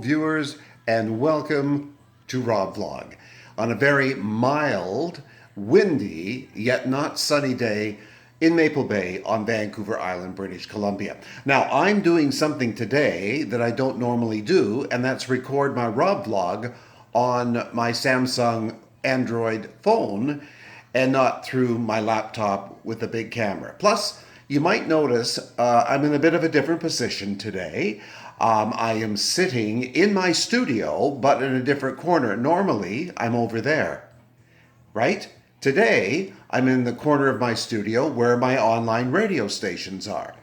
viewers, and welcome to RobVLOG on a very mild, windy, yet not sunny day in Maple Bay on Vancouver Island, British Columbia. Now, I'm doing something today that I don't normally do, and that's record my RobVLOG on my Samsung Android phone and not through my laptop with a big camera. Plus, you might notice I'm in a bit of a different position today. I am sitting in my studio, but in a different corner. Normally, I'm over there, right? Today, I'm in the corner of my studio where my online radio stations are.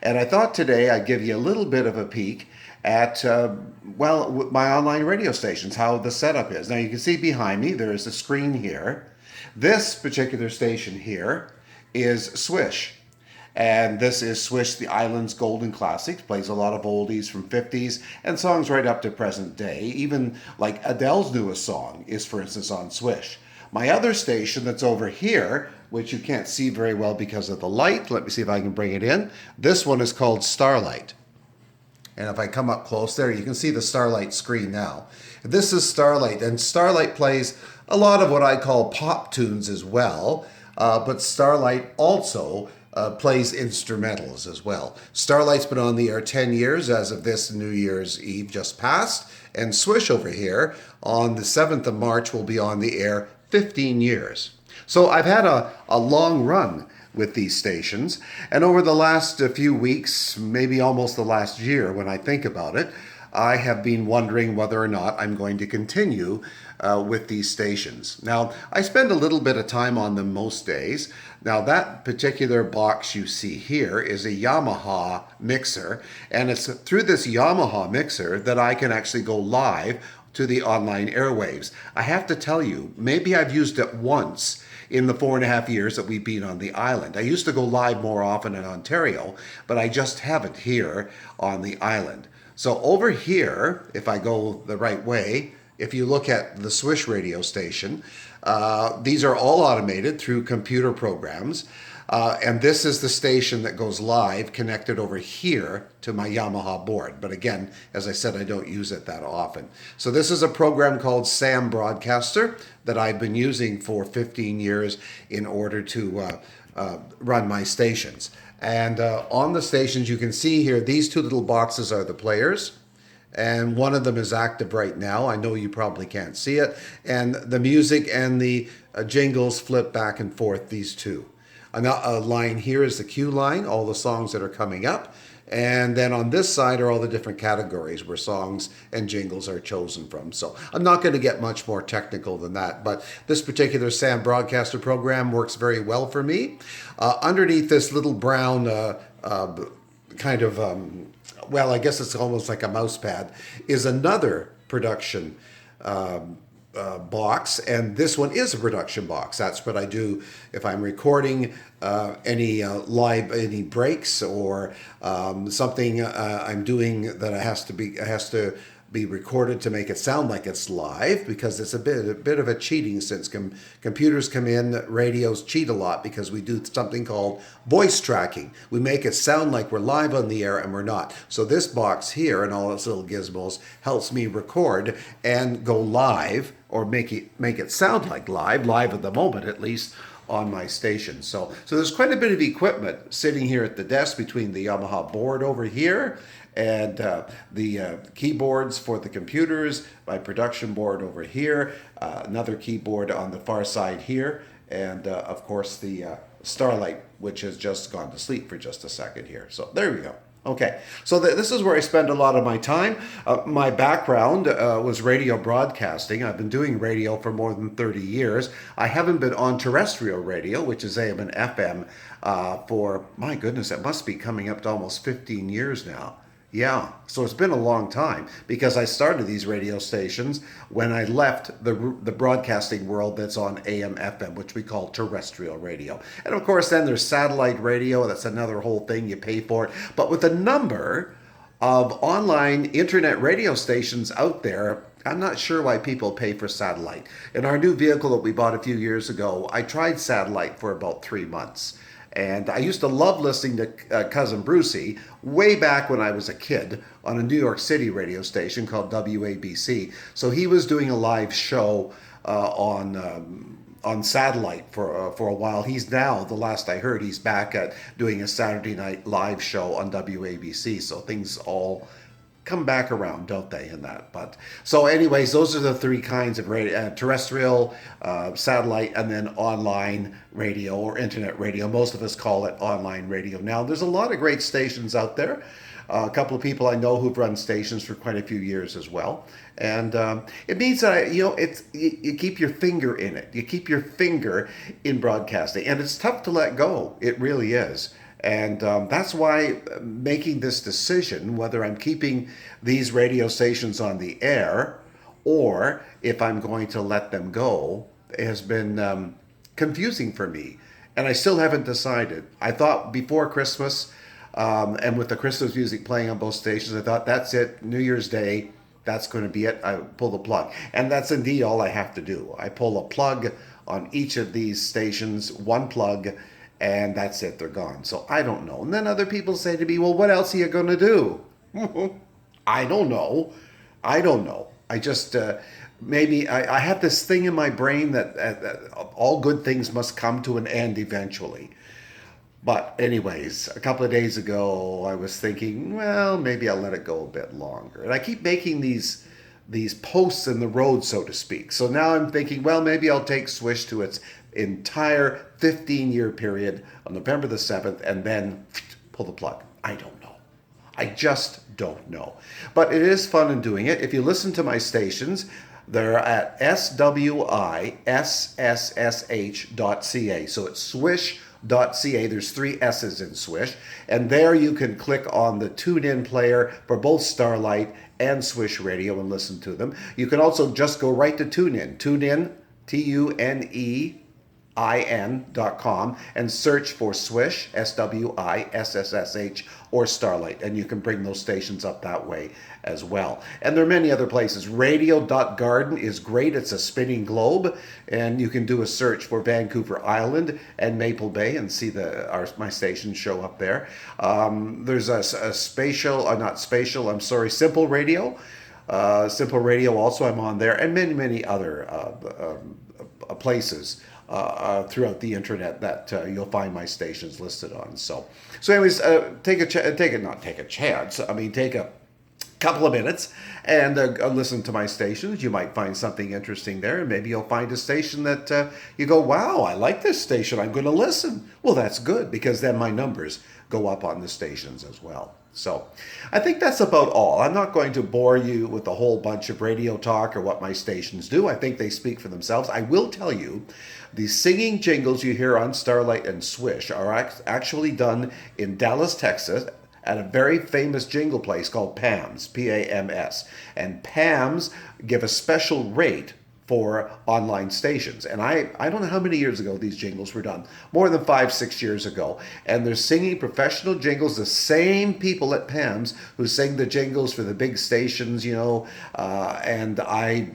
And I thought today I'd give you a little bit of a peek at, my online radio stations, how the setup is. Now, you can see behind me, there is a screen here. This particular station here is Swisssh. And this is Swisssh, the island's golden classics, plays a lot of oldies from 50s and songs right up to present day. Even like Adele's newest song is, for instance, on Swisssh. My other station that's over here, which you can't see very well because of the light, let me see if I can bring it in. This one is called Starlite. And if I come up close there, you can see the Starlite screen now. This is Starlite, and Starlite plays a lot of what I call pop tunes as well, but Starlite also plays instrumentals as well. Starlite's been on the air 10 years as of this New Year's Eve just passed, and Swisssh over here on the 7th of March will be on the air 15 years. So I've had a long run with these stations, and over the last few weeks, maybe almost the last year when I think about it, I have been wondering whether or not I'm going to continue with these stations. Now, I spend a little bit of time on them most days. Now, that particular box you see here is a Yamaha mixer, and it's through this Yamaha mixer that I can actually go live to the online airwaves. I have to tell you, maybe I've used it once in the 4.5 years that we've been on the island. I used to go live more often in Ontario, but I just haven't here on the island. So over here, if I go the right way, if you look at the Swisssh radio station, these are all automated through computer programs. And this is the station that goes live connected over here to my Yamaha board. But again, as I said, I don't use it that often. So this is a program called Sam Broadcaster that I've been using for 15 years in order to run my stations. And on the stations, you can see here, these two little boxes are the players. And one of them is active right now. I know you probably can't see it. And the music and the jingles flip back and forth, these two. A line here is the cue line, all the songs that are coming up. And then on this side are all the different categories where songs and jingles are chosen from. So I'm not going to get much more technical than that, but this particular Sam Broadcaster program works very well for me. Underneath this little brown kind of, I guess it's almost like a mouse pad, is another production box, and this one is a production box. That's what I do if I'm recording any breaks or something I'm doing that has to be recorded to make it sound like it's live, because it's a bit of a cheating, since computers come in, radios cheat a lot because we do something called voice tracking. We make it sound like we're live on the air and we're not. So this box here and all its little gizmos helps me record and go live, or make it sound like live at the moment at least, on my station. So there's quite a bit of equipment sitting here at the desk between the Yamaha board over here and the keyboards for the computers, my production board over here, another keyboard on the far side here, and of course the Starlite, which has just gone to sleep for just a second here. So there we go. Okay, so this is where I spend a lot of my time. My background was radio broadcasting. I've been doing radio for more than 30 years. I haven't been on terrestrial radio, which is AM and FM, for, my goodness, it must be coming up to almost 15 years now. Yeah, so it's been a long time, because I started these radio stations when I left the broadcasting world that's on AM, FM, which we call terrestrial radio. And of course, then there's satellite radio. That's another whole thing. You pay for it. But with the number of online internet radio stations out there, I'm not sure why people pay for satellite. In our new vehicle that we bought a few years ago, I tried satellite for about 3 months. And I used to love listening to Cousin Brucey way back when I was a kid on a New York City radio station called WABC. So he was doing a live show on satellite for a while. He's now, the last I heard, he's back at doing a Saturday night live show on WABC. So things all come back around, don't they, in that? But so anyways, those are the three kinds of radio: terrestrial, satellite, and then online radio or internet radio. Most of us call it online radio now. There's a lot of great stations out there. A couple of people I know who've run stations for quite a few years as well. And it means that, you keep your finger in it. You keep your finger in broadcasting. And it's tough to let go. It really is. And that's why making this decision, whether I'm keeping these radio stations on the air or if I'm going to let them go, has been confusing for me. And I still haven't decided. I thought before Christmas, and with the Christmas music playing on both stations, I thought, that's it, New Year's Day, that's going to be it. I pull the plug. And that's indeed all I have to do. I pull a plug on each of these stations, one plug, and that's it, they're gone. So I don't know. And then other people say to me, well, what else are you going to do? I don't know. I just, maybe I have this thing in my brain that all good things must come to an end eventually. But anyways, a couple of days ago, I was thinking, well, maybe I'll let it go a bit longer. And I keep making these posts in the road, so to speak. So now I'm thinking, well, maybe I'll take Swisssh to its entire 15-year period on November the 7th and then pull the plug. I don't know. I just don't know. But it is fun in doing it. If you listen to my stations, they're at swisssh.ca. So it's swish.ca. There's 3 S's in Swisssh. And there you can click on the tune-in player for both Starlite and Swisssh Radio and listen to them. You can also just go right to TuneIn. TuneIn, TuneIn.com, and search for Swisssh, SWISSSH, or Starlite, and you can bring those stations up that way as well. And there are many other places. Radio.garden is great. It's a spinning globe, and you can do a search for Vancouver Island and Maple Bay and see my stations show up there. There's a Simple Radio. Simple Radio also, I'm on there, and many other places throughout the internet that you'll find my stations listed on. So anyways, take a couple of minutes and listen to my stations. You might find something interesting there, and maybe you'll find a station that you go, wow, I like this station, I'm going to listen. Well, that's good, because then my numbers go up on the stations as well. So I think that's about all. I'm not going to bore you with a whole bunch of radio talk or what my stations do. I think they speak for themselves. I will tell you, the singing jingles you hear on Starlite and Swisssh are actually done in Dallas, Texas, at a very famous jingle place called Pam's, P-A-M-S. And Pam's give a special rate for online stations. And I don't know how many years ago these jingles were done, more than 5-6 years ago. And they're singing professional jingles, the same people at Pam's who sing the jingles for the big stations, and I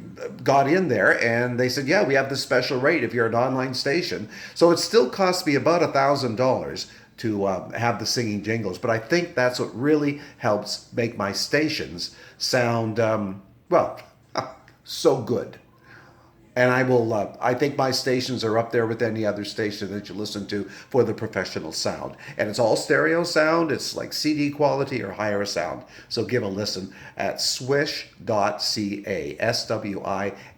got in there and they said, yeah, we have this special rate if you're an online station. So it still costs me about $1,000 to have the singing jingles. But I think that's what really helps make my stations sound, so good. And I think my stations are up there with any other station that you listen to for the professional sound. And it's all stereo sound. It's like CD quality or higher sound. So give a listen at swish.ca,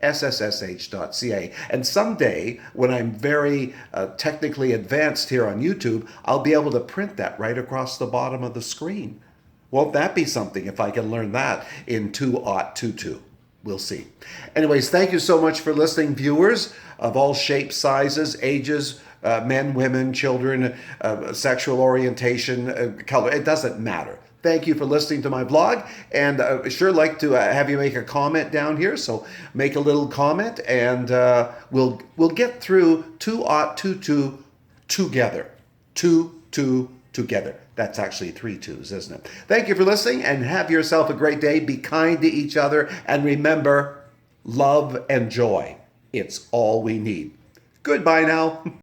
SWISSSH.ca. And someday, when I'm very technically advanced here on YouTube, I'll be able to print that right across the bottom of the screen. Won't that be something if I can learn that in 2022? We'll see. Anyways, thank you so much for listening, viewers of all shapes, sizes, ages, men, women, children, sexual orientation, color. It doesn't matter. Thank you for listening to my vlog, and sure like to have you make a comment down here. So make a little comment, and we'll get through 2022 together. 2 together. That's actually 3 2s, isn't it? Thank you for listening, and have yourself a great day. Be kind to each other, and remember, love and joy. It's all we need. Goodbye now.